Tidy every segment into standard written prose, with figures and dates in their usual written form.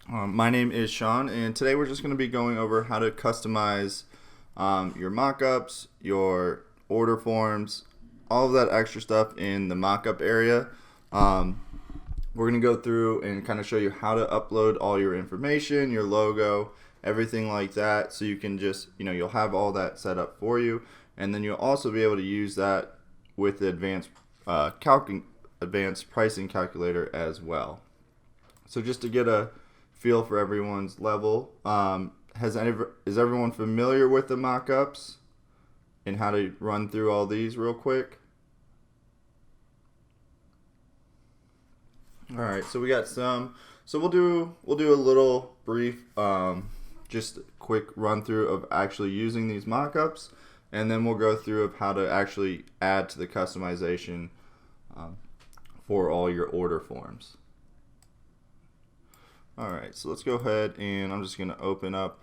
My name is Sean, and today we're just going to be going over how to customize your mockups, your order forms, all of that extra stuff in the mockup area. Um, we're going to go through and kind of show you how to upload all your information, your logo, everything like that, so you can just, you'll have all that set up for you, and then you'll also be able to use that with the advanced pricing calculator as well. So just to get a feel for everyone's level, is everyone familiar with the mockups and how to run through all these real quick? All right, so we got some. So we'll do a little brief, just quick run through of actually using these mockups, and then we'll go through of how to actually add to the customization for all your order forms. All right, so let's go ahead and I'm just going to open up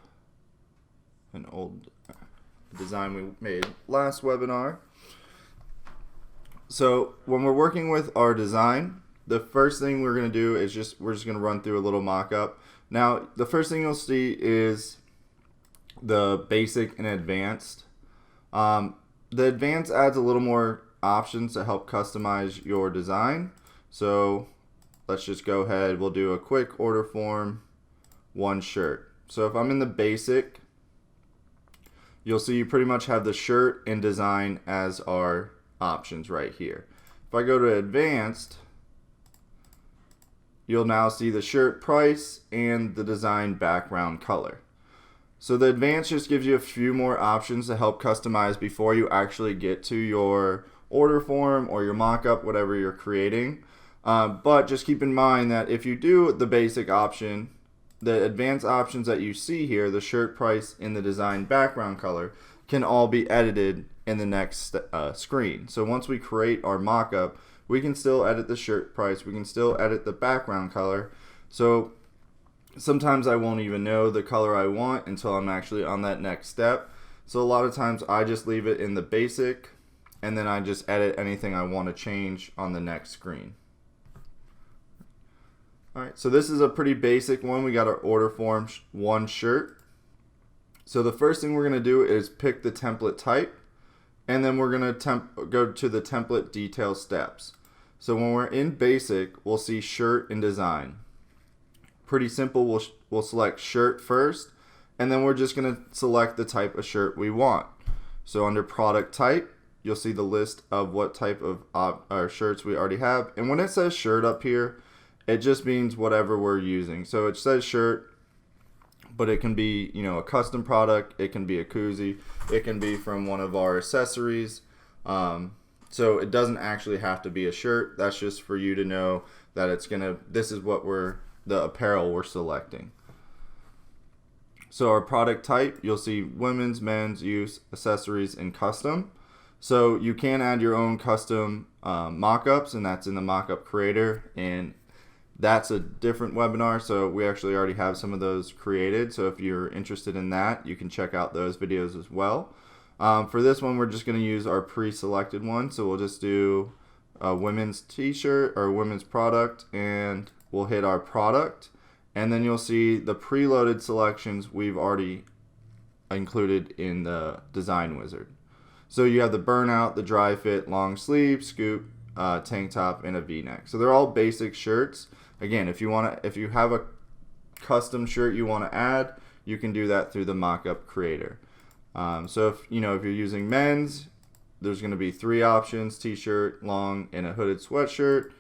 an old design we made last webinar. So when we're working with our design, the first thing we're going to do is we're just going to run through a little mock-up. Now, the first thing you'll see is the basic and advanced. The advanced adds a little more options to help customize your design. So let's just go ahead. We'll do a quick order form, one shirt. So if I'm in the basic, you'll see you pretty much have the shirt and design as our options right here. If I go to advanced, you'll now see the shirt price and the design background color. So the advanced just gives you a few more options to help customize before you actually get to your order form or your mock-up, whatever you're creating. But just keep in mind that if you do the basic option, the advanced options that you see here, the shirt price and the design background color, can all be edited in the next screen. So once we create our mockup, we can still edit the shirt price, we can still edit the background color. So sometimes I won't even know the color I want until I'm actually on that next step. So a lot of times I just leave it in the basic, and then I just edit anything I want to change on the next screen. Alright, so this is a pretty basic one. We got our order form, one shirt. So the first thing we're going to do is pick the template type, and then we're going to go to the template detail steps. So when we're in basic, we'll see shirt and design. Pretty simple. We'll select shirt first, and then we're just going to select the type of shirt we want. So under product type, you'll see the list of what type of shirts we already have. And when it says shirt up here, it just means whatever we're using. So it says shirt, but it can be, a custom product. It can be a koozie. It can be from one of our accessories. So it doesn't actually have to be a shirt. That's just for you to know that this is what the apparel we're selecting. So our product type, you'll see women's, men's, youth, accessories, and custom. So you can add your own custom mockups, and that's in the mockup creator, and that's a different webinar, so we actually already have some of those created. So if you're interested in that, you can check out those videos as well. For this one, we're just going to use our pre-selected one. So we'll just do a women's t-shirt or women's product, and we'll hit our product. And then you'll see the preloaded selections we've already included in the design wizard. So you have the burnout, the dry fit, long sleeve, scoop, tank top, and a v-neck. So they're all basic shirts. Again, if you have a custom shirt you want to add, you can do that through the mockup creator. So if you're using men's, there's going to be 3 options: t-shirt, long, and a hooded sweatshirt.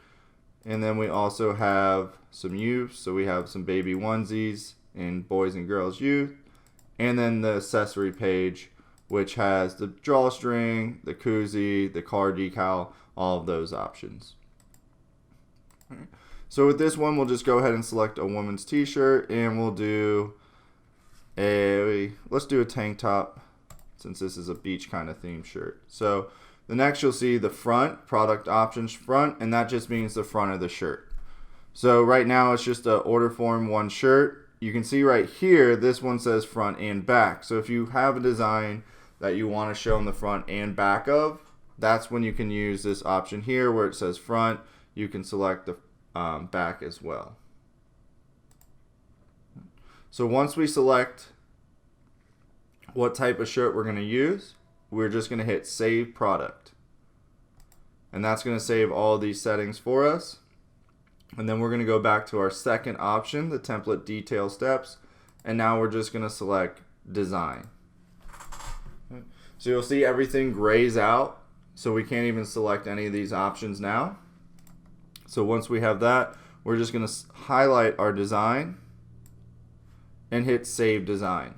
And then we also have some youth, so we have some baby onesies and boys and girls youth. And then the accessory page, which has the drawstring, the koozie, the car decal, all of those options. All right. So with this one, we'll just go ahead and select a woman's t-shirt, and we'll do let's do a tank top, since this is a beach kind of themed shirt. So the next, you'll see the front, product options front, and that just means the front of the shirt. So right now it's just a order form, one shirt. You can see right here, this one says front and back. So if you have a design that you want to show in the front and back of, that's when you can use this option here where it says front. You can select the back as well. So once we select what type of shirt we're going to use, we're just going to hit Save Product. And that's going to save all these settings for us. And then we're going to go back to our second option, the template detail steps. And now we're just going to select Design. So you'll see everything grays out. So we can't even select any of these options now. So once we have that, we're just going to highlight our design and hit Save Design.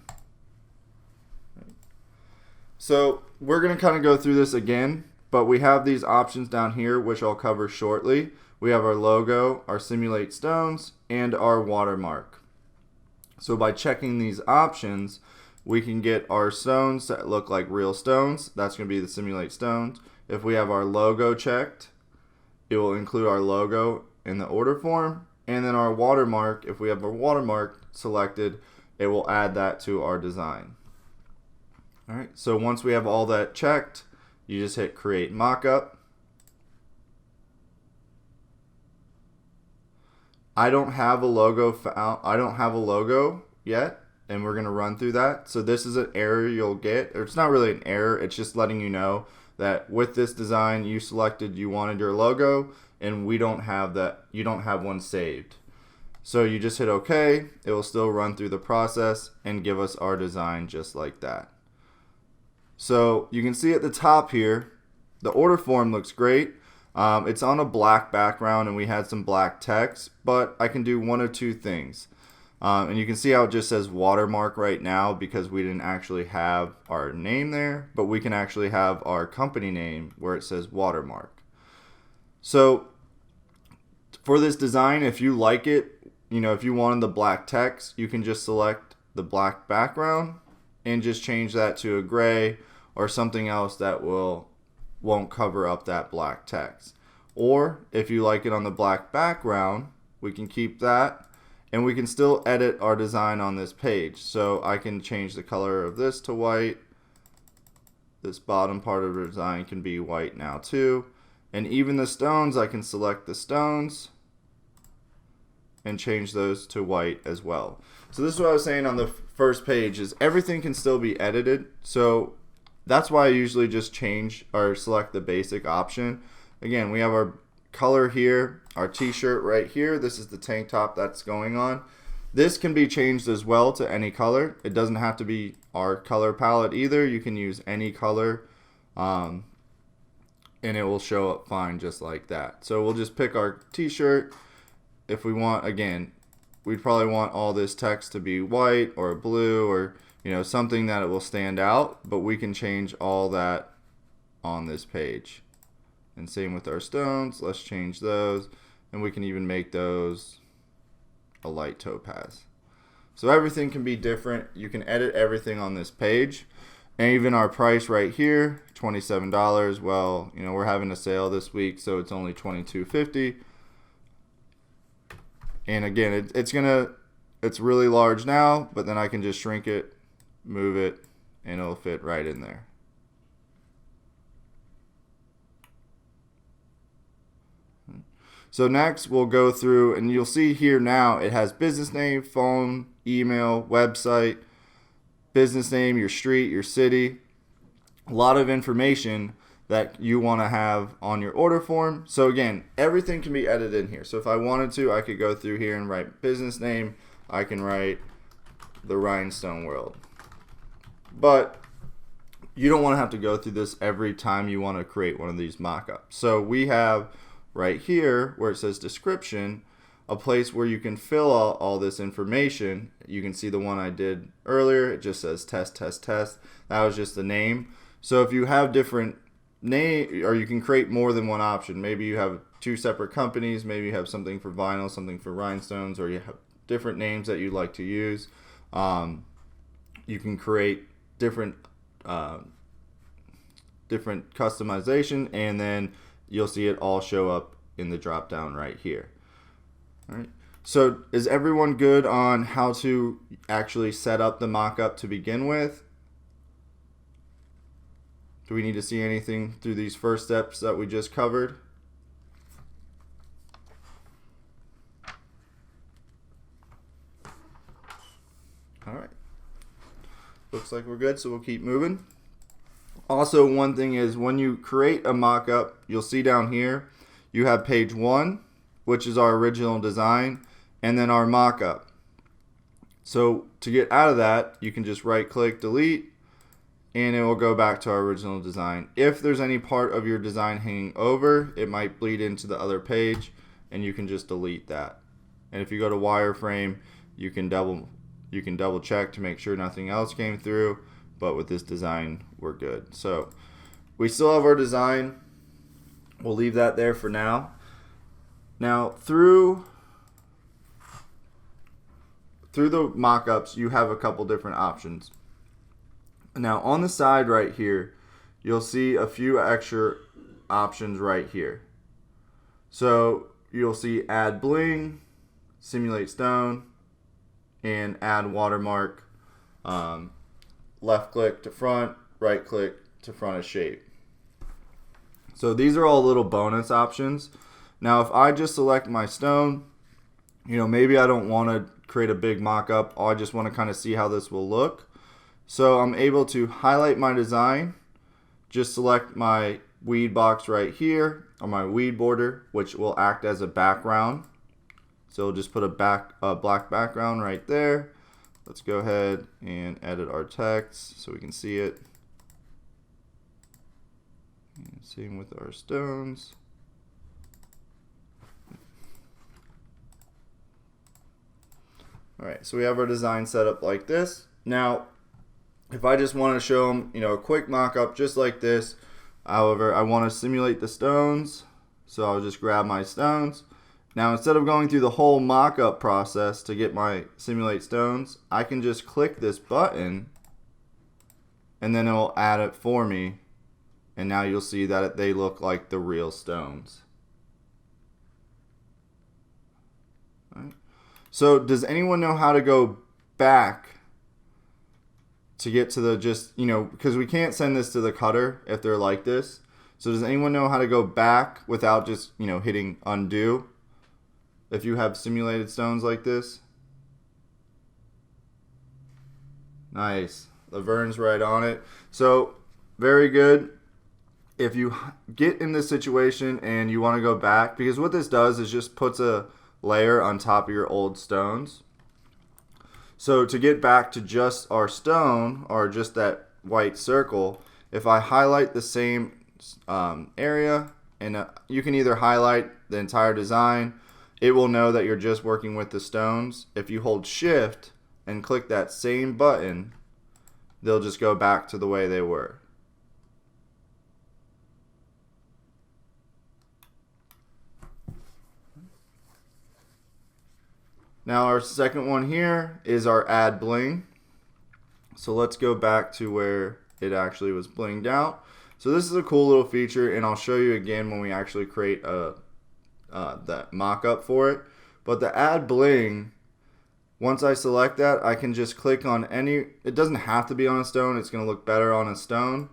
So we're going to kind of go through this again, but we have these options down here, which I'll cover shortly. We have our logo, our simulate stones, and our watermark. So by checking these options, we can get our stones that look like real stones. That's going to be the simulate stones. If we have our logo checked, it will include our logo in the order form. And then our watermark, if we have our watermark selected, it will add that to our design. All right, so once we have all that checked, you just hit Create Mockup. I don't have a logo yet, and we're gonna run through that. So this is an error you'll get, or it's not really an error, it's just letting you know that with this design you selected you wanted your logo, and we don't have that, you don't have one saved. So you just hit OK, it will still run through the process and give us our design just like that. So you can see at the top here, the order form looks great. It's on a black background and we had some black text, but I can do one of two things. And you can see how it just says watermark right now because we didn't actually have our name there, but we can actually have our company name where it says watermark. So for this design, if you like it, if you wanted the black text, you can just select the black background and just change that to a gray or something else that won't cover up that black text. Or if you like it on the black background, we can keep that and we can still edit our design on this page. So I can change the color of this to white. This bottom part of the design can be white now too. And even the stones, I can select the stones and change those to white as well. So this is what I was saying on the first page, is everything can still be edited. So that's why I usually just change or select the basic option. Again, we have our color here, our t-shirt right here. This is the tank top that's going on. This can be changed as well to any color. It doesn't have to be our color palette either. You can use any color and it will show up fine just like that. So we'll just pick our t-shirt. If we want, again, we'd probably want all this text to be white or blue or something that it will stand out, but we can change all that on this page. And same with our stones, let's change those, and we can even make those a light topaz. So everything can be different. You can edit everything on this page. And even our price right here, $27. Well, we're having a sale this week, so it's only $22.50. And again, it's really large now, but then I can just shrink it, move it, and it'll fit right in there. So next we'll go through, and you'll see here now it has business name, phone, email, website, business name, your street, your city, a lot of information that you want to have on your order form. So again, everything can be edited in here. So if I wanted to, I could go through here and write business name. I can write the Rhinestone World. But you don't want to have to go through this every time you want to create one of these mock-ups. So we have right here where it says description, a place where you can fill out all this information. You can see the one I did earlier. It just says test, test, test. That was just the name. So if you have different name, or you can create more than one option. Maybe you have two separate companies, maybe you have something for vinyl, something for rhinestones, or you have different names that you'd like to use. You can create different customization, and then you'll see it all show up in the drop down right here. All right. So is everyone good on how to actually set up the mock-up to begin with? Do we need to see anything through these first steps that we just covered? looks like we're good, so we'll keep moving. Also, one thing is when you create a mock-up, you'll see down here you have page 1, which is our original design, and then our mock-up. So to get out of that, you can just right click delete, and it will go back to our original design. If there's any part of your design hanging over, it might bleed into the other page, and you can just delete that. And if you go to wireframe, you can double check to make sure nothing else came through, but with this design we're good. So we still have our design. We'll leave that there for now. Now through the mock-ups, you have a couple different options. Now on the side right here, you'll see a few extra options right here. So you'll see add bling, simulate stone, and add watermark. Left click to front, right click to front of shape. So these are all little bonus options. Now if I just select my stone, maybe I don't want to create a big mock-up, I just want to kind of see how this will look. So I'm able to highlight my design, just select my weed box right here, or my weed border, which will act as a background. So we'll just put a black background right there. Let's go ahead and edit our text so we can see it. And same with our stones. Alright, so we have our design set up like this. Now, if I just want to show them, a quick mock-up just like this, however, I want to simulate the stones, so I'll just grab my stones. Now, instead of going through the whole mock-up process to get my simulate stones, I can just click this button, and then it will add it for me, and now you'll see that they look like the real stones. All right. So does anyone know how to go back to get to the because we can't send this to the cutter if they're like this. So does anyone know how to go back without just, hitting undo if you have simulated stones like this? Nice. Laverne's right on it. So very good. If you get in this situation and you want to go back, because what this does is just puts a layer on top of your old stones. So to get back to just our stone, or just that white circle, if I highlight the same area, and you can either highlight the entire design, it will know that you're just working with the stones. If you hold shift and click that same button, they'll just go back to the way they were. Now our second one here is our add bling. So let's go back to where it actually was blinged out. So this is a cool little feature, and I'll show you again when we actually create that mock-up for it. But the add bling, once I select that, I can just click on any, it doesn't have to be on a stone, it's going to look better on a stone,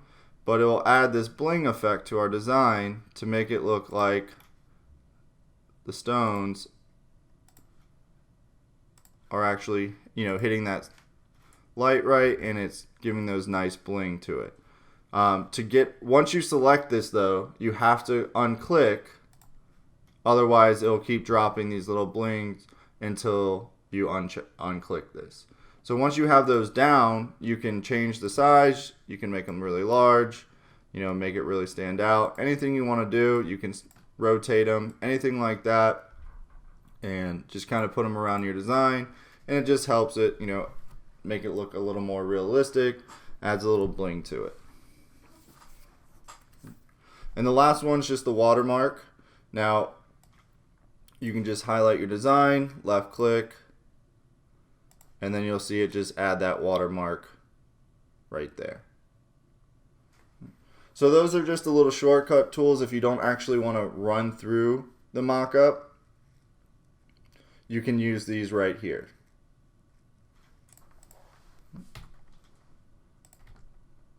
but it will add this bling effect to our design to make it look like the stones are actually, hitting that light right, and it's giving those nice bling to it. Once you select this though, you have to unclick, otherwise it'll keep dropping these little blings until you unclick this. So once you have those down, you can change the size, you can make them really large, make it really stand out. Anything you want to do, you can rotate them, anything like that, and just kind of put them around your design, and it just helps it, make it look a little more realistic, adds a little bling to it. And the last one's just the watermark. Now, you can just highlight your design, left click, and then you'll see it just add that watermark right there. So those are just a little shortcut tools if you don't actually want to run through the mock-up. You can use these right here.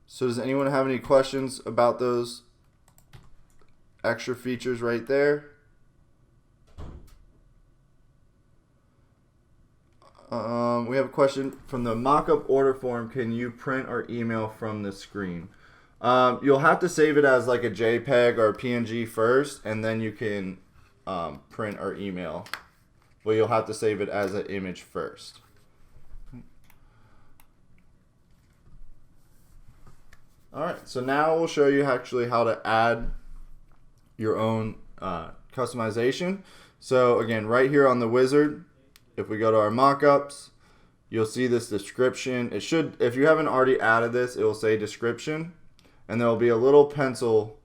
So does anyone have any questions about those extra features right there? We have a question from the mock-up order form. Can you print or email from the screen? You'll have to save it as like a JPEG or a PNG first, and then you can print or email. Well, you'll have to save it as an image first. Alright, so now we'll show you actually how to add your own customization. So again, right here on the wizard, if we go to our mockups, you'll see this description. It should, if you haven't already added this, it will say description, and there will be a little pencil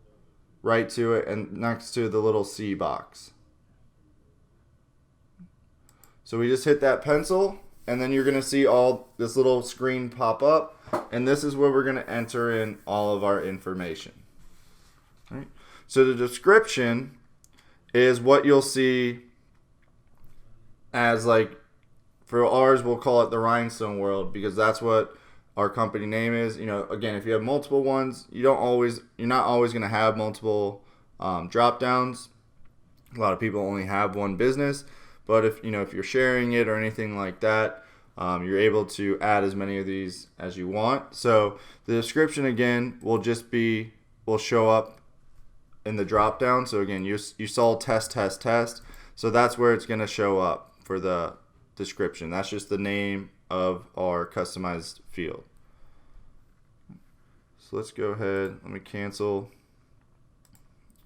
right to it and next to the little C box. So we just hit that pencil, and then you're going to see all this little screen pop up, and this is where we're going to enter in all of our information. All right. So the description is what you'll see as, like, for ours we'll call it the Rhinestone World, because that's what our company name is. You know, again, if you have multiple ones, you're not always going to have multiple drop downs. A lot of people only have one business, but if you're sharing it or anything like that, you're able to add as many of these as you want. So the description again will show up in the drop down. So again, you saw test. So that's where it's going to show up for the description. That's just the name of our customized field. So let's go ahead, let me cancel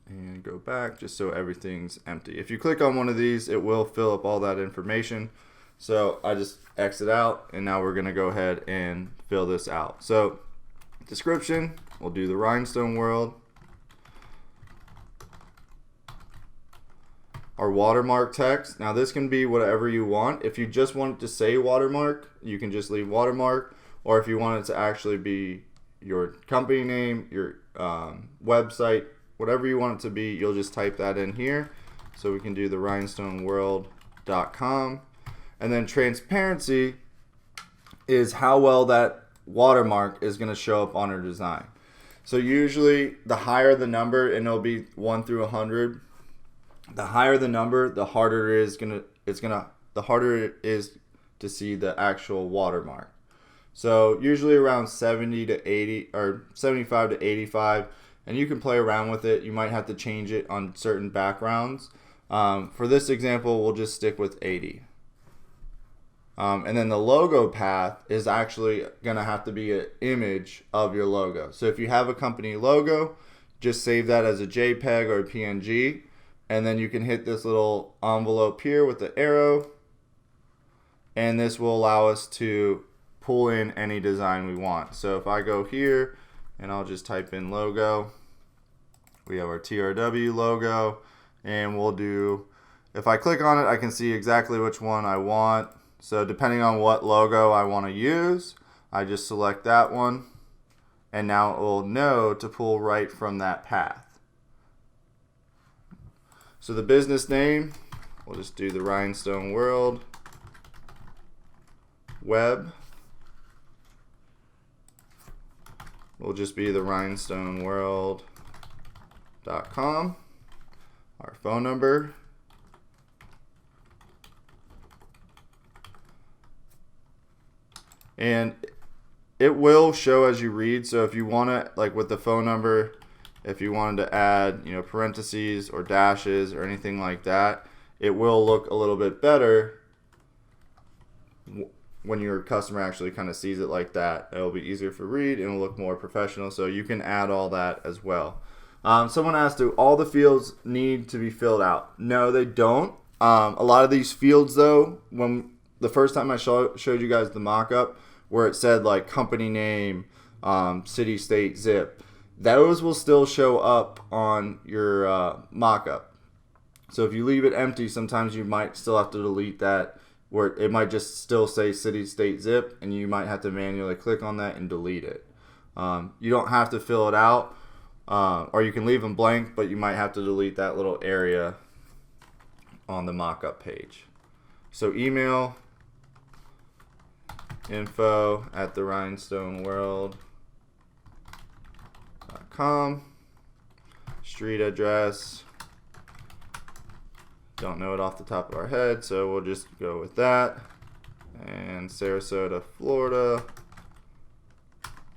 and go back just so everything's empty. If you click on one of these, it will fill up all that information. So I just exit out, and now we're going to go ahead and fill this out. So description, we'll do the Rhinestone World. Our watermark text. Now this can be whatever you want. If you just want it to say watermark, you can just leave watermark. Or if you want it to actually be your company name, your website, whatever you want it to be, you'll just type that in here. So we can do the rhinestoneworld.com. And then transparency is how well that watermark is going to show up on our design. So usually the higher the number, and it'll be 1 through 100, the higher the number, the harder it is to see the actual watermark. So usually around 70 to 80 or 75 to 85, and you can play around with it. You might have to change it on certain backgrounds. For this example, we'll just stick with 80. And then the logo path is actually going to have to be an image of your logo. So if you have a company logo, just save that as a JPEG or a PNG, and then you can hit this little envelope here with the arrow, and this will allow us to pull in any design we want. So if I go here and I'll just type in logo, we have our TRW logo, and we'll do, if I click on it, I can see exactly which one I want. So depending on what logo I want to use, I just select that one, and now it will know to pull right from that path. So the business name, we'll just do the Rhinestone World web. Will just be the rhinestoneworld.com. Our phone number. And it will show as you read. So if you want to, like with the phone number, if you wanted to add, parentheses or dashes or anything like that, it will look a little bit better when your customer actually kind of sees it like that. It'll be easier for read and it'll look more professional. So you can add all that as well. Someone asked, do all the fields need to be filled out? No, they don't. A lot of these fields though, when the first time I showed you guys the mock-up where it said like company name, city, state, zip, those will still show up on your mock-up. So if you leave it empty, sometimes you might still have to delete that, where it might just still say city, state, zip, and you might have to manually click on that and delete it. You don't have to fill it out, or you can leave them blank, but you might have to delete that little area on the mock-up page. So email info@therhinestoneworld.com. Street address, don't know it off the top of our head, so we'll just go with that. and Sarasota, Florida,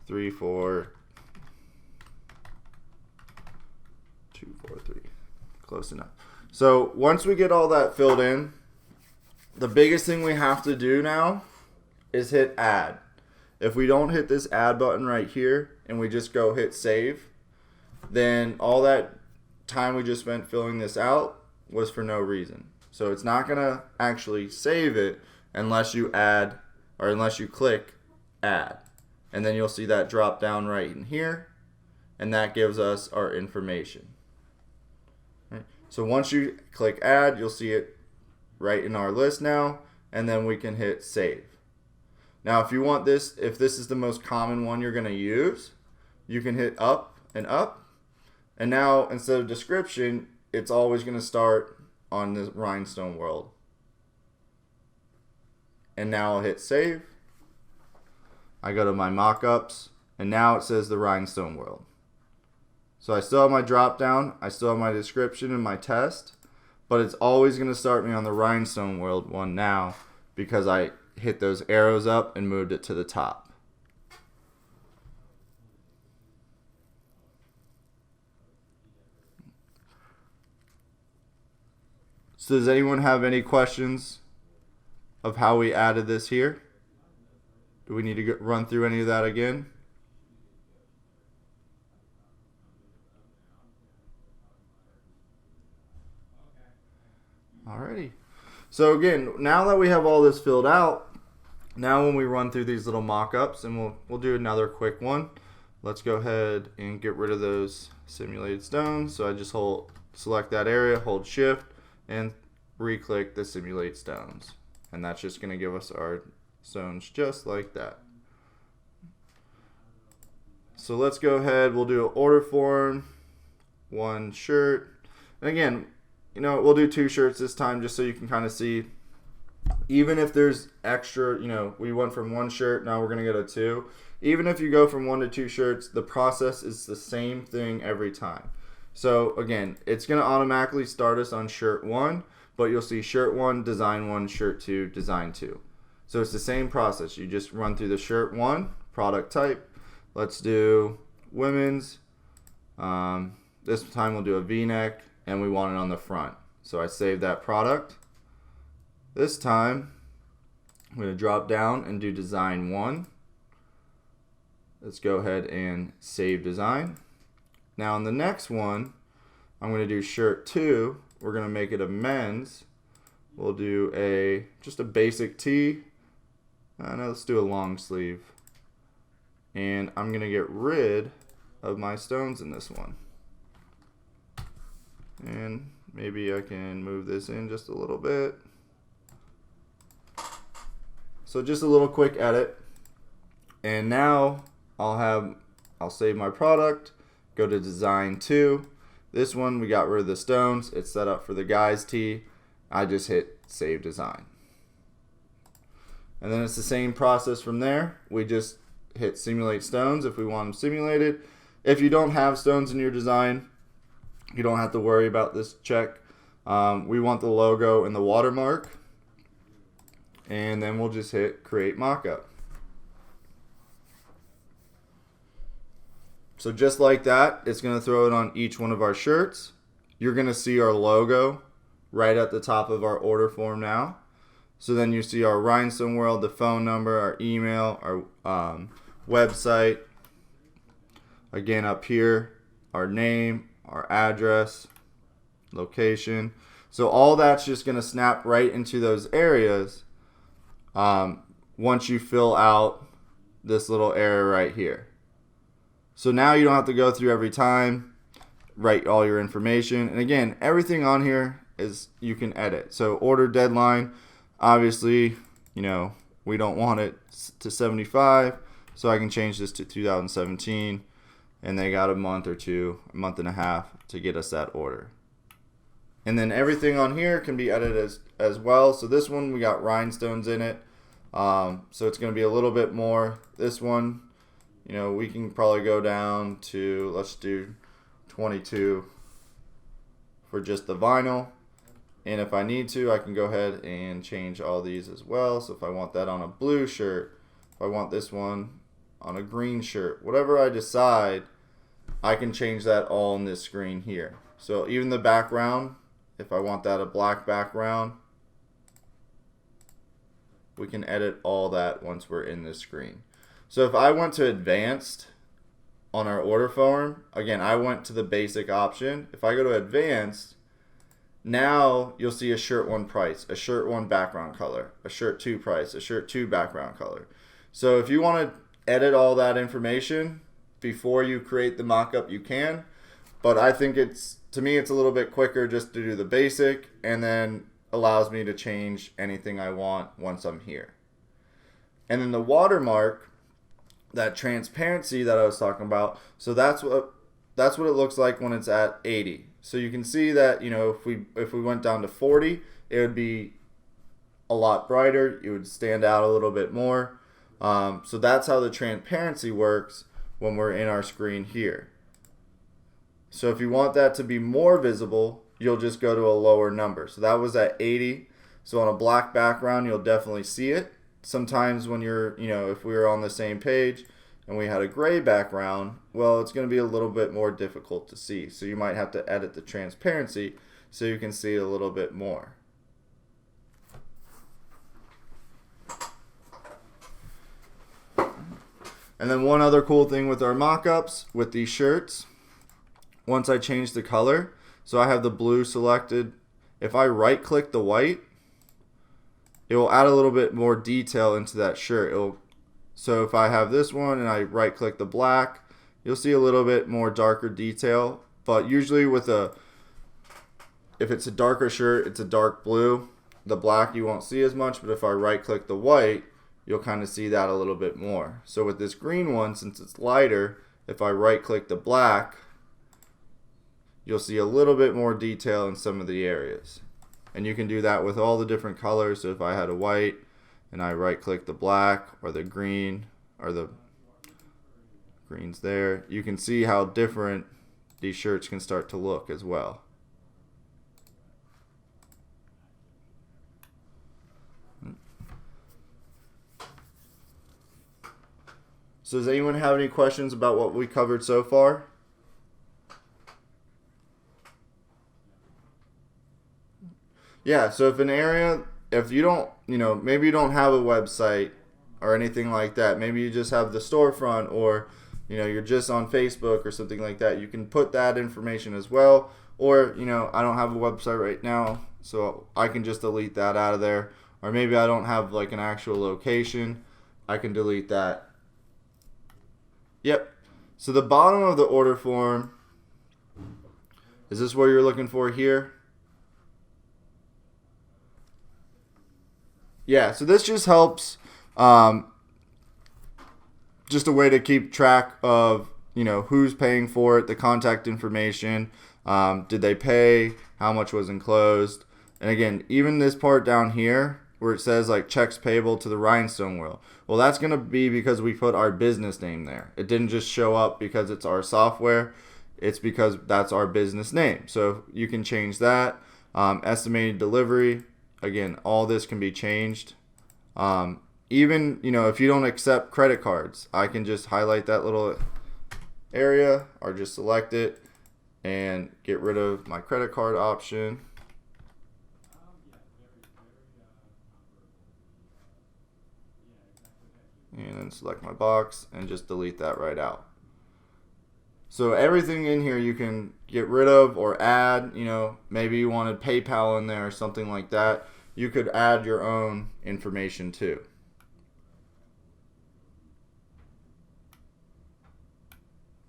34243. Close enough. So once we get all that filled in, the biggest thing we have to do now is hit add. If we don't hit this add button right here and we just go hit save, then all that time we just spent filling this out was for no reason. So it's not going to actually save it unless you add, or unless you click add. And then you'll see that drop down right in here, and that gives us our information. Right. So once you click add, you'll see it right in our list now, and then we can hit save. Now if you want this, if this is the most common one you're going to use, you can hit up and up, and now instead of description, it's always going to start on the rhinestone world. And now I'll hit save. I go to my mockups, and now it says the rhinestone world. So I still have my drop down, I still have my description and my test, but it's always going to start me on the rhinestone world one now because I hit those arrows up and moved it to the top. So does anyone have any questions of how we added this here? Do we need to run through any of that again? Alrighty. So again, now that we have all this filled out, now when we run through these little mock-ups, and we'll do another quick one. Let's go ahead and get rid of those simulated stones. So I just select that area, hold shift, and re-click the simulate stones. And that's just going to give us our stones just like that. So let's go ahead, we'll do an order form, one shirt. And again, you know, we'll do 2 shirts this time just so you can kind of see, even if there's extra, you know, we went from 1 shirt, now we're going to go to 2. Even if you go from 1 to 2 shirts, the process is the same thing every time. So again, it's going to automatically start us on shirt 1, but you'll see shirt 1, design 1, shirt 2, design 2. So it's the same process. You just run through the shirt 1, product type. Let's do women's. This time we'll do a V-neck, and we want it on the front. So I save that product. This time, I'm going to drop down and do design 1. Let's go ahead and save design. Now on the next one, I'm going to do shirt 2. We're going to make it a men's. We'll do just a basic tee. No, let's do a long sleeve. And I'm going to get rid of my stones in this one. And maybe I can move this in just a little bit. So just a little quick edit. And now I'll save my product, go to design 2. This one we got rid of the stones. It's set up for the guy's tee. I just hit save design. And then it's the same process from there. We just hit simulate stones if we want them simulated. If you don't have stones in your design, you don't have to worry about this check. We want the logo and the watermark. And then we'll just hit create mockup. So just like that, it's going to throw it on each one of our shirts. You're going to see our logo right at the top of our order form now. So then you see our Rhinestone World, the phone number, our email, our website. Again, up here, our name, our address, location. So all that's just going to snap right into those areas once you fill out this little area right here. So now you don't have to go through every time, write all your information. And again, everything on here is you can edit. So order deadline, obviously, you know, we don't want it to 75, so I can change this to 2017. And they got a month or two, a month and a half to get us that order. And then everything on here can be edited as well. So this one, we got rhinestones in it. So it's going to be a little bit more. This one, you know, we can probably go down to, let's do 22 for just the vinyl. And if I need to, I can go ahead and change all these as well. So if I want that on a blue shirt, if I want this one on a green shirt, whatever I decide, I can change that all in this screen here. So even the background, if I want that a black background, we can edit all that once we're in this screen. So if I went to advanced on our order form, again, I went to the basic option. If I go to advanced, now you'll see a shirt 1 price, a shirt 1 background color, a shirt 2 price, a shirt 2 background color. So if you want to edit all that information before you create the mockup, you can. But I think to me, it's a little bit quicker just to do the basic, and then allows me to change anything I want once I'm here. And then the watermark, that transparency that I was talking about, so that's what it looks like when it's at 80. So you can see that, you know, if we went down to 40, it would be a lot brighter. It would stand out a little bit more. So that's how the transparency works when we're in our screen here. So if you want that to be more visible, you'll just go to a lower number. So that was at 80. So on a black background, you'll definitely see it. Sometimes when you're, you know, if we were on the same page and we had a gray background, well, it's going to be a little bit more difficult to see. So you might have to edit the transparency so you can see it a little bit more. And then one other cool thing with our mockups, with these shirts, once I change the color, so I have the blue selected, if I right click the white, it will add a little bit more detail into that shirt. So if I have this one and I right click the black, you'll see a little bit more darker detail. But usually if it's a darker shirt, it's a dark blue. The black you won't see as much, but if I right click the white, you'll kind of see that a little bit more. So with this green one, since it's lighter, if I right click the black, you'll see a little bit more detail in some of the areas. And you can do that with all the different colors. So if I had a white and I right click the black or the green, or the greens there, you can see how different these shirts can start to look as well. So does anyone have any questions about what we covered so far? Yeah, so if you don't, you know, maybe you don't have a website or anything like that, maybe you just have the storefront, or, you know, you're just on Facebook or something like that, you can put that information as well. Or, you know, I don't have a website right now, so I can just delete that out of there. Or maybe I don't have like an actual location, I can delete that. Yep. So the bottom of the order form, is this where you're looking for here? Yeah, so this just helps, just a way to keep track of, you know, who's paying for it, the contact information, did they pay, how much was enclosed. And again, even this part down here where it says like checks payable to the Rhinestone World, well, that's going to be because we put our business name there. It didn't just show up because it's our software, it's because that's our business name. So you can change that. Estimated delivery, again, all this can be changed. Even, you know, if you don't accept credit cards, I can just highlight that little area or just select it and get rid of my credit card option. And then select my box and just delete that right out. So everything in here you can get rid of or add. You know, maybe you wanted PayPal in there or something like that. You could add your own information too.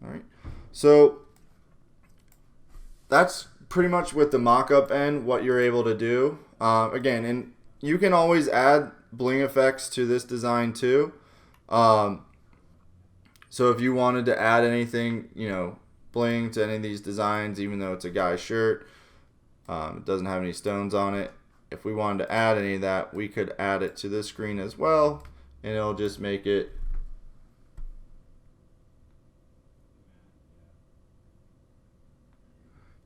All right. So that's pretty much with the mockup end what you're able to do. Again, and you can always add bling effects to this design too. So if you wanted to add anything, you know, bling to any of these designs, even though it's a guy's shirt, it doesn't have any stones on it. If we wanted to add any of that, we could add it to this screen as well, and it'll just make it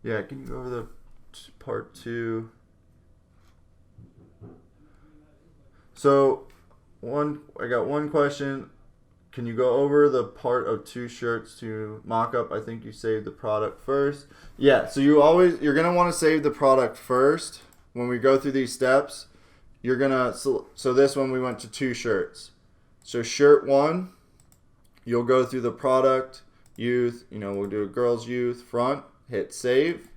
can you go over the part 2? So I got one question. Can you go over the part of 2 shirts to mock-up? I think you saved the product first. Yeah, so you're gonna want to save the product first. When we go through these steps, you're gonna, so this one we went to 2 shirts. So shirt 1, you'll go through the product, youth, we'll do a girls youth front, hit save.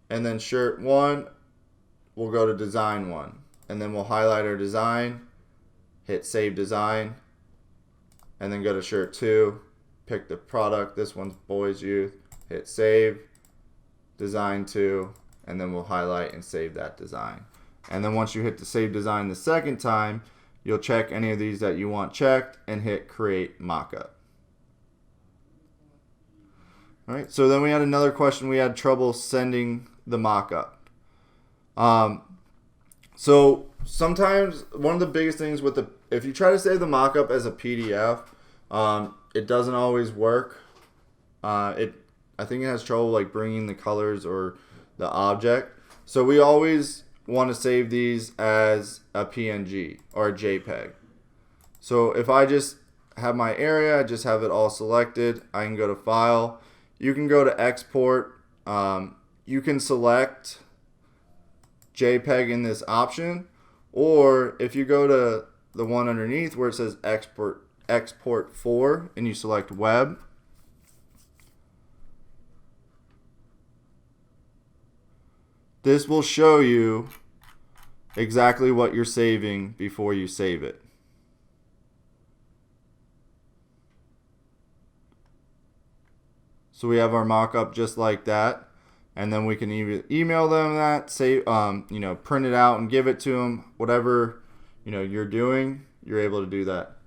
And then shirt 1, we'll go to design 1. And then we'll highlight our design, hit save design. And then go to shirt 2, pick the product. This one's boys youth, hit save, design 2, and then we'll highlight and save that design. And then once you hit the save design the second time, you'll check any of these that you want checked and hit create mockup. All right, so then we had another question. We had trouble sending the mockup. So sometimes one of the biggest things with if you try to save the mockup as a PDF, it doesn't always work. I think it has trouble like bringing the colors or the object. So we always want to save these as a PNG or a JPEG. So if I just have my area, I just have it all selected, I can go to File. You can go to Export. You can select JPEG in this option, or if you go to the one underneath where it says export for and you select web, this will show you exactly what you're saving before you save it. So we have our mock-up just like that, and then we can either email them that, say, print it out and give it to them. Whatever you're doing, you're able to do that.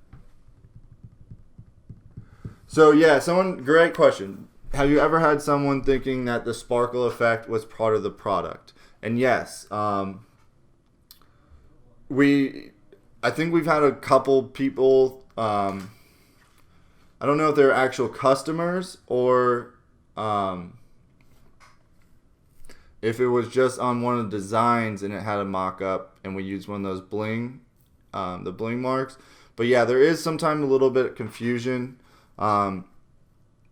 So yeah, great question. Have you ever had someone thinking that the sparkle effect was part of the product? And yes, I think we've had a couple people. I don't know if they're actual customers or if it was just on one of the designs and it had a mock-up and we used one of those Bling, the Bling marks. But yeah, there is sometimes a little bit of confusion. Some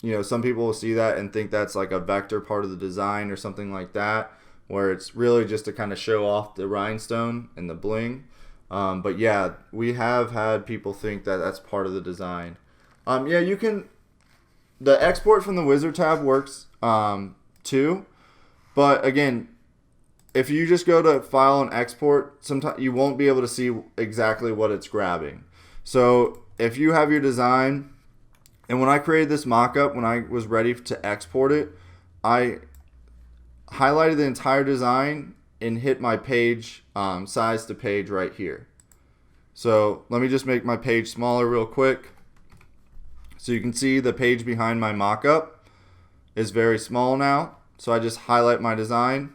people will see that and think that's like a vector part of the design or something like that, where it's really just to kind of show off the rhinestone and the bling. But yeah, we have had people think that that's part of the design. Yeah, you can. The export from the wizard tab works too, but again, if you just go to file and export, sometimes you won't be able to see exactly what it's grabbing. So if you have your design, and when I created this mockup, when I was ready to export it, I highlighted the entire design and hit my page size to page right here. So let me just make my page smaller real quick. So you can see the page behind my mockup is very small now. So I just highlight my design,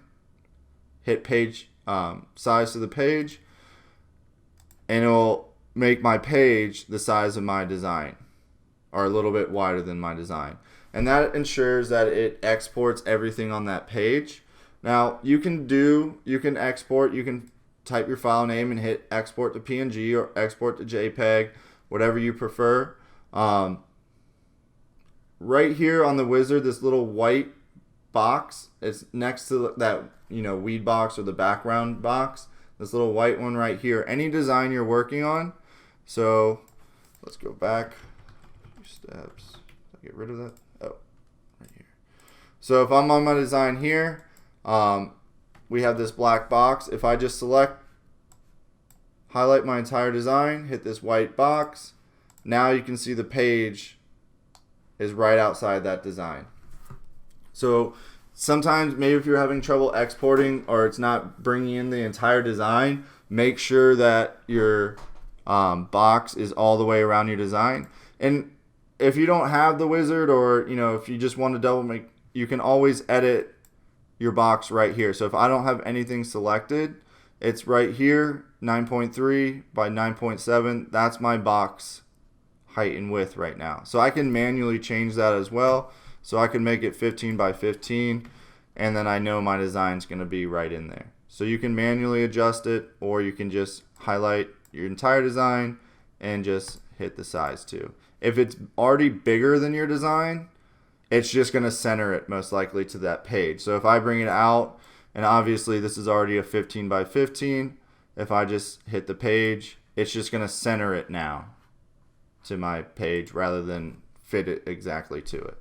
hit page size to the page, and it will make my page the size of my design, or a little bit wider than my design. And that ensures that it exports everything on that page. Now you can export, you can type your file name and hit export to PNG or export to JPEG, whatever you prefer. Right here on the wizard, this little white box is next to that weed box or the background box. This little white one right here. Any design you're working on. So let's go back a few steps. Get rid of that. Oh, right here. So if I'm on my design here, we have this black box. If I just highlight my entire design, hit this white box, now you can see the page is right outside that design. So sometimes maybe if you're having trouble exporting or it's not bringing in the entire design, make sure that your box is all the way around your design. And if you don't have the wizard, or if you just want to you can always edit your box right here. So if I don't have anything selected, it's right here, 9.3 by 9.7. That's my box height and width right now. So I can manually change that as well. So I can make it 15 by 15, and then I know my design's going to be right in there. So you can manually adjust it, or you can just highlight your entire design and just hit the size too. If it's already bigger than your design, it's just going to center it most likely to that page. So if I bring it out, and obviously this is already a 15 by 15, if I just hit the page, it's just going to center it now to my page rather than fit it exactly to it.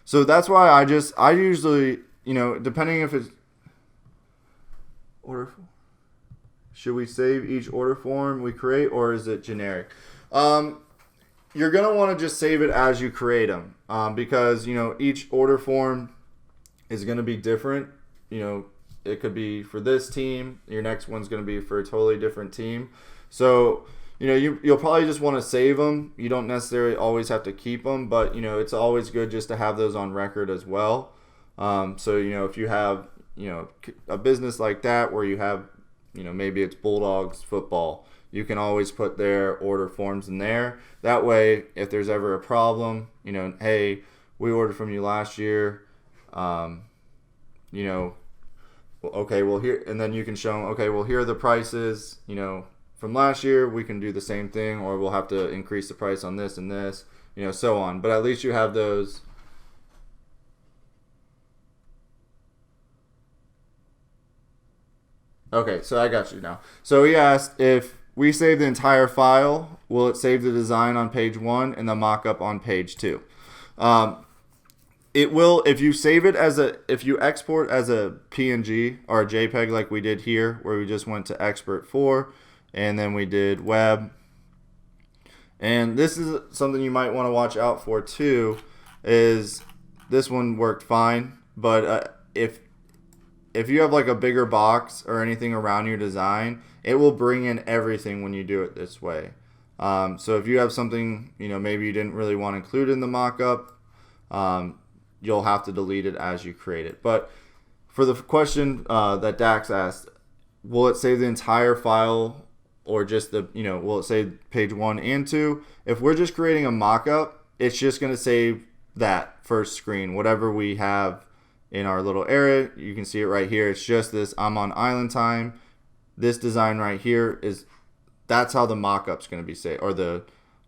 So that's why I usually, depending if it's order form, should we save each order form we create, or is it generic? You're going to want to just save it as you create them, because, each order form is going to be different. It could be for this team. Your next one's going to be for a totally different team. So, you'll probably just want to save them. You don't necessarily always have to keep them, but, it's always good just to have those on record as well. So, if you have, a business like that where you have, maybe it's Bulldogs football, you can always put their order forms in there. That way, if there's ever a problem, hey, we ordered from you last year, okay, well here, and then you can show them, okay, well here are the prices, from last year. We can do the same thing, or we'll have to increase the price on this and this, so on. But at least you have those. Okay, so I got you now. So he asked, if we save the entire file, will it save the design on page 1 and the mock-up on page 2? It will if you save it if you export as a PNG or a JPEG like we did here, where we just went to export 4 and then we did web. And this is something you might want to watch out for too, is this one worked fine, but if you have like a bigger box or anything around your design, it will bring in everything when you do it this way. So if you have something, maybe you didn't really want to include in the mock-up, you'll have to delete it as you create it. But for the question that Dax asked, will it save the entire file or just will it save page 1 and 2? If we're just creating a mock-up, it's just going to save that first screen, whatever we have in our little area. You can see it right here. It's just this, I'm on island time. This design right here that's how the mock-up's going to be saved. Or the,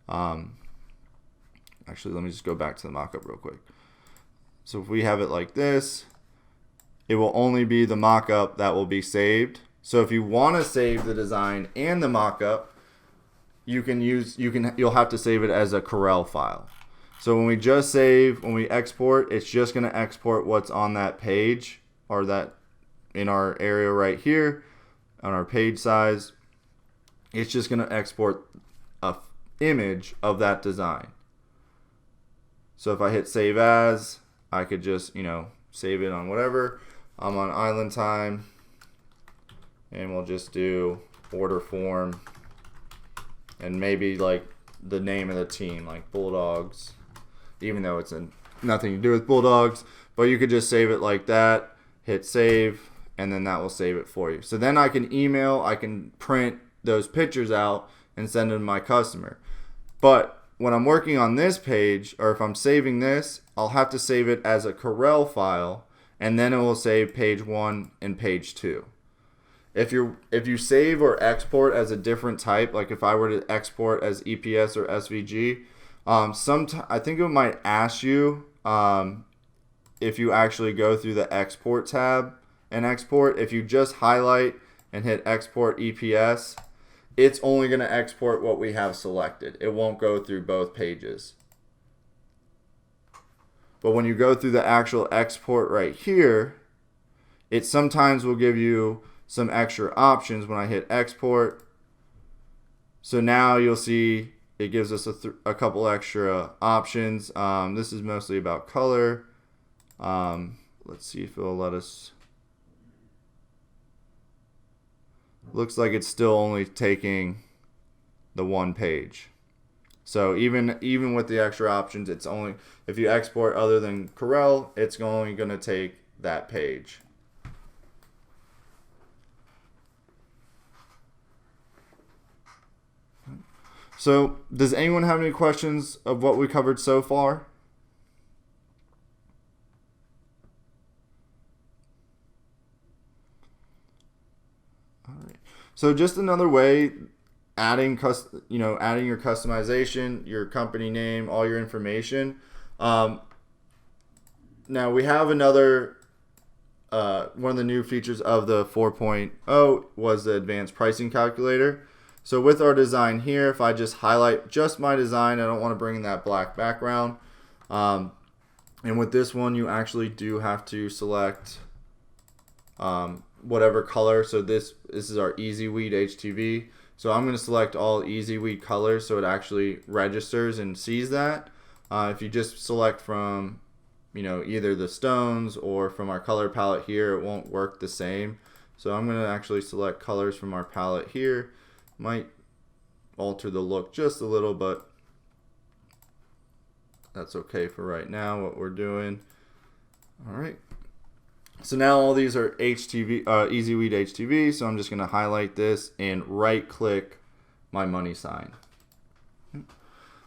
actually, let me just go back to the mock-up real quick. So if we have it like this, it will only be the mock-up that will be saved. So if you want to save the design and the mock-up, you'll have to save it as a Corel file. So when we export, it's just going to export what's on that page, or that in our area right here on our page size. It's just going to export a image of that design. So if I hit save as, I could just, save it on whatever. I'm on island time, and we'll just do order form, and maybe like the name of the team, like Bulldogs, even though it's nothing to do with Bulldogs, but you could just save it like that, hit save, and then that will save it for you. So then I can print those pictures out and send them to my customer. But when I'm working on this page, or if I'm saving this, I'll have to save it as a Corel file, and then it will save page 1 and page 2. If you save or export as a different type, like if I were to export as EPS or SVG, I think it might ask you if you actually go through the export tab and export. If you just highlight and hit export EPS, it's only going to export what we have selected. It won't go through both pages. But when you go through the actual export right here, it sometimes will give you some extra options when I hit export. So now you'll see it gives us a couple extra options. This is mostly about color. Let's see if it'll let us. Looks like it's still only taking the one page. So even with the extra options, it's only, if you export other than Corel, it's only going to take that page. So does anyone have any questions of what we covered so far? All right. So just another way, adding adding your customization, your company name, all your information. Now we have another one of the new features of the 4.0 was the advanced pricing calculator. So with our design here, if I just highlight just my design, I don't want to bring in that black background. And with this one, you actually do have to select whatever color. So this is our Easy Weed HTV. So I'm going to select all Easy Weed colors so it actually registers and sees that. If you just select from either the stones or from our color palette here, it won't work the same. So I'm going to actually select colors from our palette here. Might alter the look just a little, but that's okay for right now what we're doing. All right. So now all these are HTV, Easy Weed HTV. So I'm just going to highlight this and right click my money sign.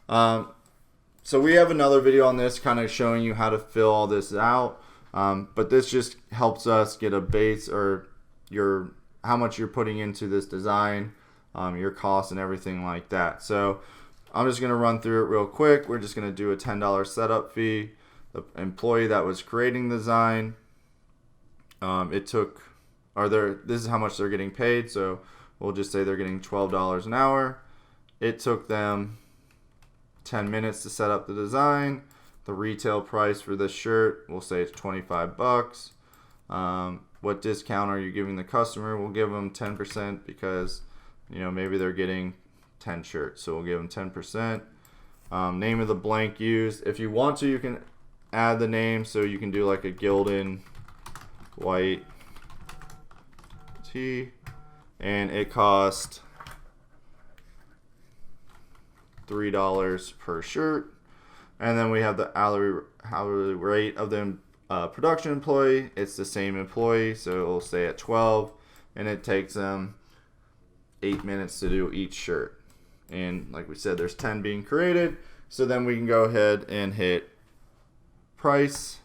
So we have another video on this kind of showing you how to fill all this out. But this just helps us get a base or how much you're putting into this design, your costs and everything like that. So I'm just going to run through it real quick. We're just going to do a $10 setup fee. The employee that was creating the design, this is how much they're getting paid. So we'll just say they're getting $12 an hour. It took them 10 minutes to set up the design. The retail price for this shirt, we'll say it's 25 bucks. What discount are you giving the customer? We'll give them 10% because maybe they're getting 10 shirts, so we'll give them 10%. Name of the blank used. If you want to, you can add the name, so you can do like a Gildan white tee, and it cost $3 per shirt. And then we have the hourly rate of the production employee. It's the same employee, so it'll stay at 12, and it takes them 8 minutes to do each shirt. And like we said, there's 10 being created. So then we can go ahead and hit price.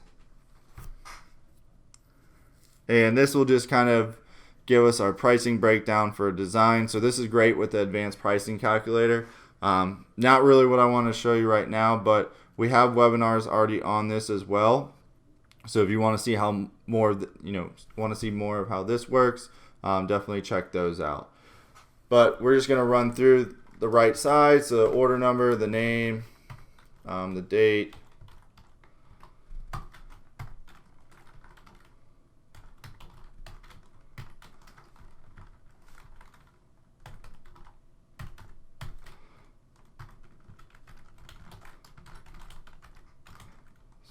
And this will just kind of give us our pricing breakdown for a design. So this is great with the advanced pricing calculator. Not really what I want to show you right now, but we have webinars already on this as well. So if you want to see how more of how this works, definitely check those out. But we're just going to run through the right side. So the order number, the name, the date.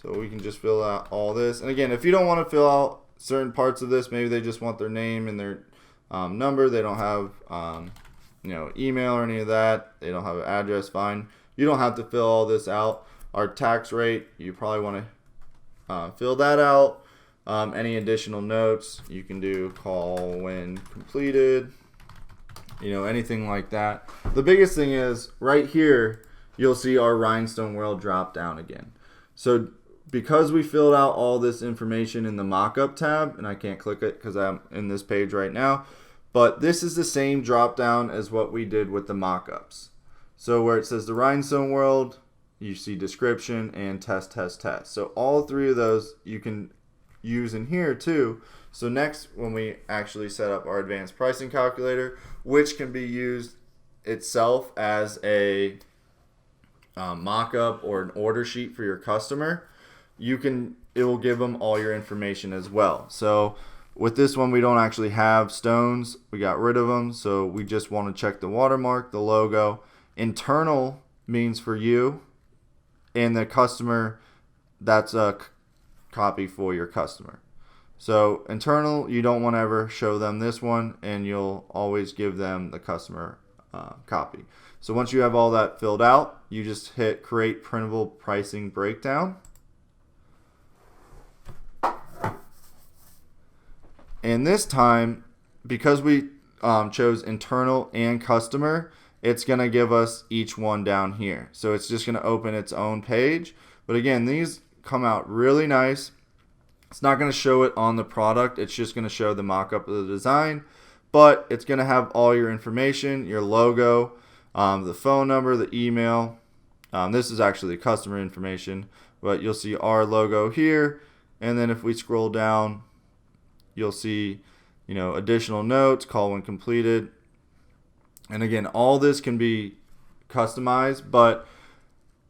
So we can just fill out all this. And again, if you don't want to fill out certain parts of this, maybe they just want their name and their number. They don't have email or any of that. They don't have an address, fine. You don't have to fill all this out. Our tax rate, you probably want to fill that out. Any additional notes, you can do call when completed. Anything like that. The biggest thing is right here, you'll see our Rhinestone World drop down again. So because we filled out all this information in the mockup tab, and I can't click it because I'm in this page right now, but this is the same drop down as what we did with the mockups. So where it says the Rhinestone World, you see description and test. So all three of those you can use in here too. So next, when we actually set up our advanced pricing calculator, which can be used itself as a mock-up or an order sheet for your customer, it will give them all your information as well. So with this one, we don't actually have stones. We got rid of them. So we just want to check the watermark, the logo. Internal means for you, and the customer, that's a copy for your customer. So internal, you don't want to ever show them this one, and you'll always give them the customer copy. So once you have all that filled out, you just hit create printable pricing breakdown. And this time, because we chose internal and customer, it's going to give us each one down here. So it's just going to open its own page. But again, these come out really nice. It's not going to show it on the product. It's just going to show the mock-up of the design. but it's going to have all your information, your logo, the phone number, the email. This is actually the customer information, but you'll see our logo here. And then if we scroll down, you'll see, additional notes, call when completed. And again, all this can be customized, but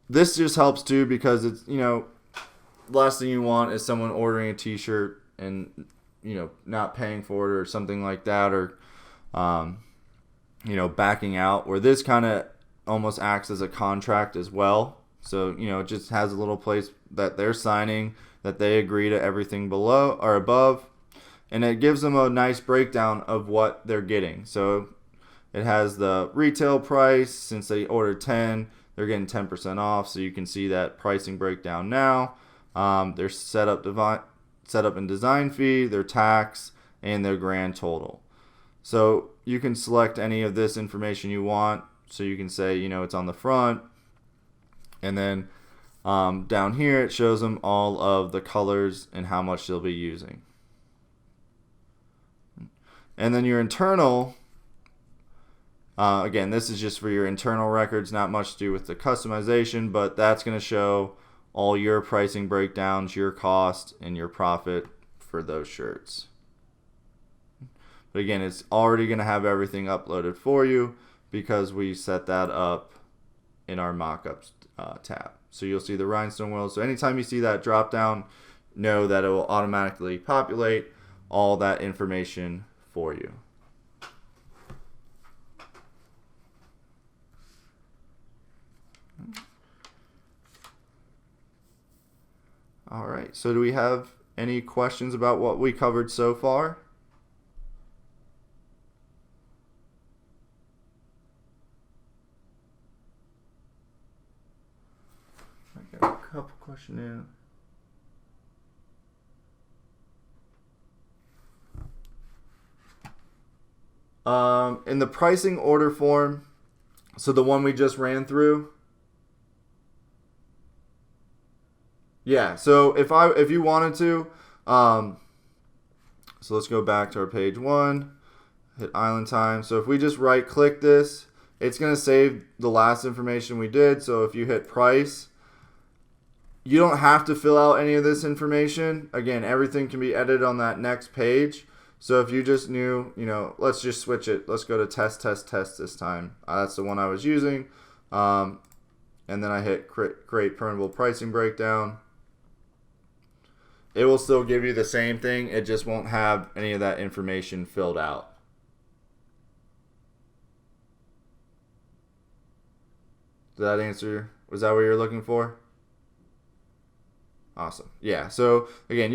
this just helps too because it's, the last thing you want is someone ordering a t-shirt and, not paying for it or something like that, or, backing out, where this kind of almost acts as a contract as well. So, it just has a little place that they're signing that they agree to everything below or above. And it gives them a nice breakdown of what they're getting. So it has the retail price. Since they ordered 10, they're getting 10% off. So you can see that pricing breakdown now. Their setup and design fee, their tax, and their grand total. So you can select any of this information you want. So you can say, it's on the front. And then down here, it shows them all of the colors and how much they'll be using. And then your internal, again, this is just for your internal records, not much to do with the customization, but that's going to show all your pricing breakdowns, your cost, and your profit for those shirts. But again, it's already going to have everything uploaded for you because we set that up in our mockups tab. So you'll see the rhinestone wheels. So anytime you see that drop down, know that it will automatically populate all that information for you. All right, so do we have any questions about what we covered so far? I got a couple questions in. In the pricing order form, so the one we just ran through. Yeah, so if you wanted to, so let's go back to our page 1, hit island time. So if we just right click this, it's going to save the last information we did. So if you hit price, you don't have to fill out any of this information. Again, everything can be edited on that next page. So if you just knew, let's just switch it. Let's go to test this time. That's the one I was using. And then I hit create printable pricing breakdown. It will still give you the same thing. It just won't have any of that information filled out. Did that answer? Was that what you're looking for? Awesome. Yeah. So again,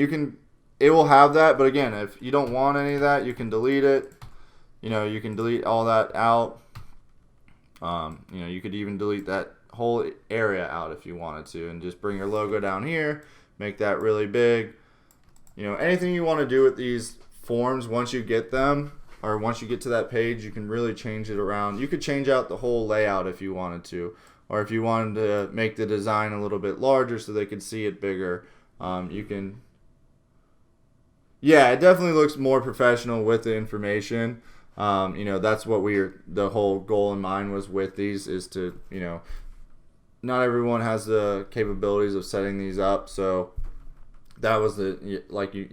it will have that, but again, if you don't want any of that, you can delete it. You can delete all that out. You could even delete that whole area out if you wanted to, and just bring your logo down here, make that really big. Anything you want to do with these forms, once you get them, or once you get to that page, you can really change it around. You could change out the whole layout if you wanted to, or if you wanted to make the design a little bit larger so they could see it bigger, you can. Yeah, it definitely looks more professional with the information. That's what the whole goal in mind was with these, is to, not everyone has the capabilities of setting these up. So that was you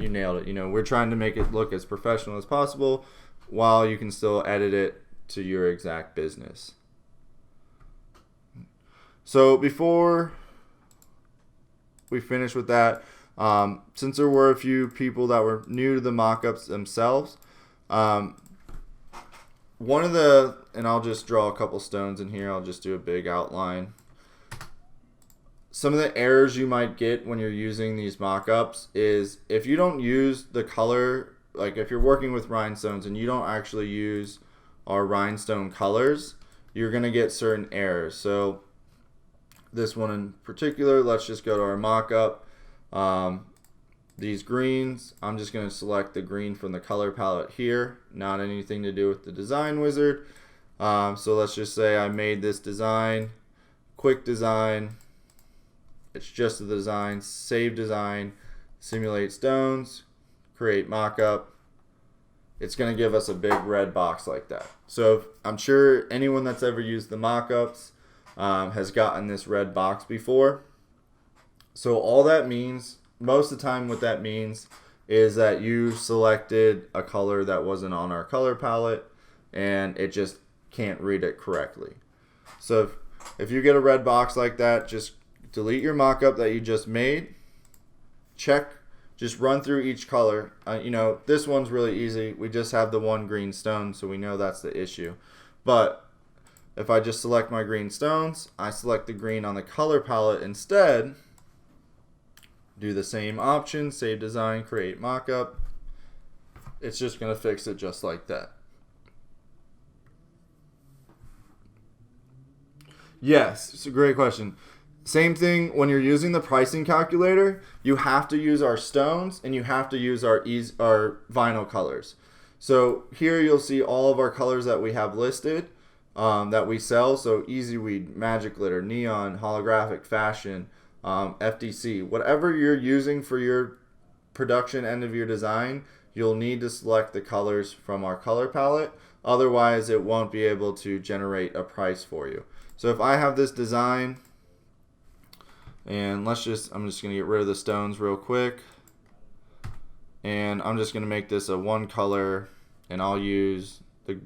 nailed it. We're trying to make it look as professional as possible while you can still edit it to your exact business. So before we finish with that, since there were a few people that were new to the mockups themselves, and I'll just draw a couple stones in here. I'll just do a big outline. Some of the errors you might get when you're using these mockups is if you don't use the color, like if you're working with rhinestones and you don't actually use our rhinestone colors, you're going to get certain errors. So this one in particular, let's just go to our mockup. These greens, I'm just going to select the green from the color palette here, not anything to do with the design wizard. So let's just say I made this design, quick design, it's just the design, save design, simulate stones, create mockup, it's going to give us a big red box like that. So I'm sure anyone that's ever used the mockups has gotten this red box before. So all that means, most of the time what that means is that you selected a color that wasn't on our color palette and it just can't read it correctly. So if you get a red box like that, just delete your mockup that you just made. Check, just run through each color. You know, this one's really easy. We just have the one green stone, so we know that's the issue. But if I just select my green stones, I select the green on the color palette instead, do the same option, save design, create mockup. It's just going to fix it just like that. Yes, it's a great question. Same thing when you're using the pricing calculator, you have to use our stones and you have to use our vinyl colors. So here you'll see all of our colors that we have listed that we sell. So Easy Weed, Magic Glitter, Neon, Holographic, Fashion, FDC, whatever you're using for your production end of your design, you'll need to select the colors from our color palette. Otherwise, it won't be able to generate a price for you. So if I have this design, and I'm just going to get rid of the stones real quick, and I'm just going to make this a one color, and I'll use the,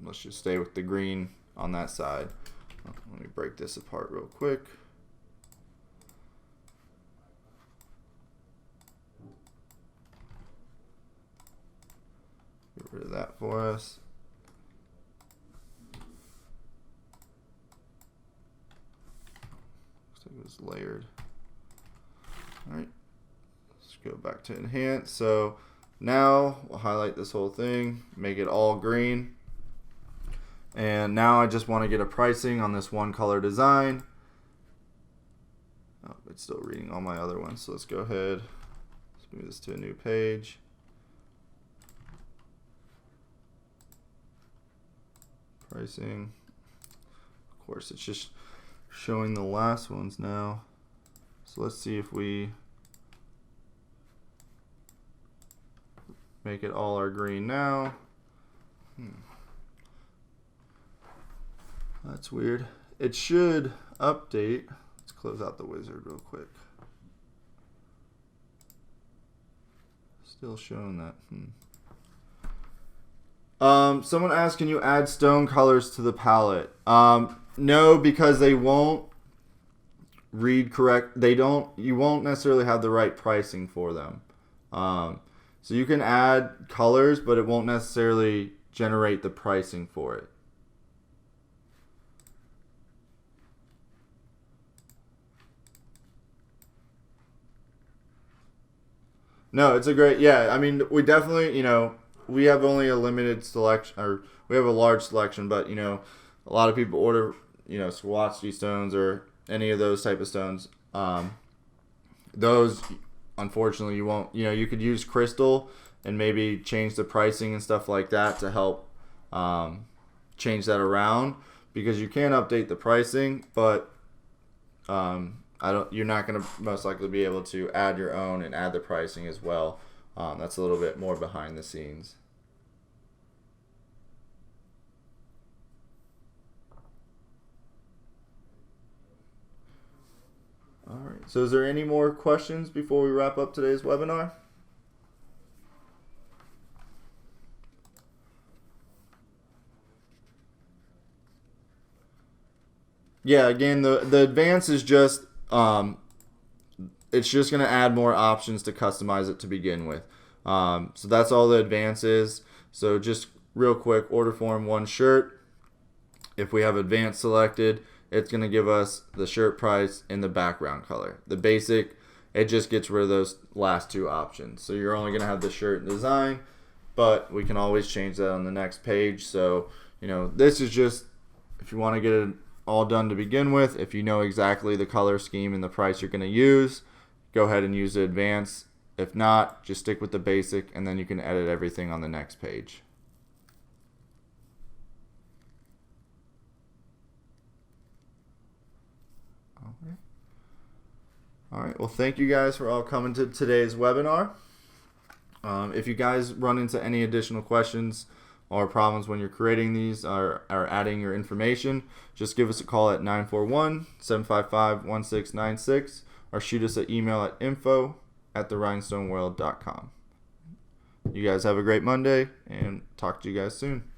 let's just stay with the green on that side. Let me break this apart real quick. Get rid of that for us. Looks like it was layered. Alright, let's go back to enhance. So now we'll highlight this whole thing, make it all green. And now I just want to get a pricing on this one color design. Oh, it's still reading all my other ones, so let's go ahead. Let's move this to a new page. Pricing. Of course, it's just showing the last ones now. So let's see if we make it all our green now. That's weird. It should update. Let's close out the wizard real quick. Still showing that. Someone asked, can you add stone colors to the palette? No, because they won't read correct. You won't necessarily have the right pricing for them. So you can add colors, but it won't necessarily generate the pricing for it. No, it's a great, yeah, I mean, we definitely, you know, we have only a limited selection, or we have a large selection, but, you know, a lot of people order, you know, Swarovski stones or any of those type of stones. Those, unfortunately, you won't, you know, you could use crystal and maybe change the pricing and stuff like that to help change that around, because you can update the pricing, but you're not going to most likely be able to add your own and add the pricing as well. That's a little bit more behind the scenes. All right. So is there any more questions before we wrap up today's webinar? Yeah, again, the advance is just it's just going to add more options to customize it to begin with. So that's all the advance is. So just real quick, order form one shirt. If we have advance selected, it's going to give us the shirt price in the background color. The basic, it just gets rid of those last two options. So you're only going to have the shirt and design, but we can always change that on the next page. So, you know, this is just if you want to get it all done to begin with. If you know exactly the color scheme and the price you're going to use, go ahead and use the advance. If not, just stick with the basic, and then you can edit everything on the next page. All right. Well, thank you guys for all coming to today's webinar. If you guys run into any additional questions or problems when you're creating these or adding your information, just give us a call at 941-755-1696 or shoot us an email at info@therhinestoneworld.com. You guys have a great Monday, and talk to you guys soon.